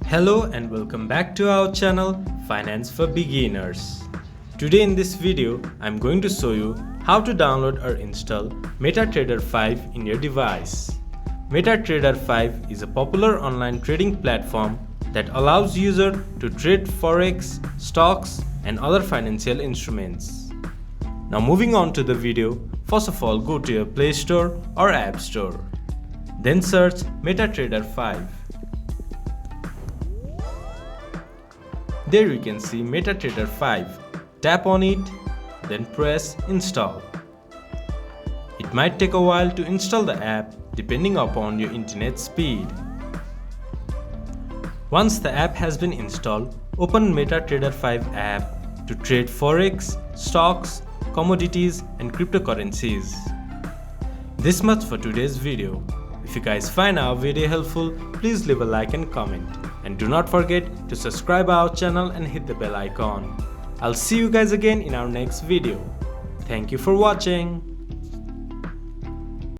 Hello and welcome back to our channel Finance for Beginners. Today in this video, I'm going to show you how to download or install Metatrader 5 in your device. Metatrader 5 is a popular online trading platform that allows users to trade forex, stocks and other financial instruments. Now moving on to the video, first of all go to your Play Store or App Store. Then search Metatrader 5. There you can see Metatrader 5. Tap on it, then press install. It might take a while to install the app depending upon your internet speed. Once the app has been installed, open Metatrader 5 app to trade forex, stocks, commodities and cryptocurrencies. This much for today's video. If you guys find our video helpful, please leave a like and comment. And do not forget to subscribe our channel and hit the bell icon. I'll see you guys again in our next video. Thank you for watching.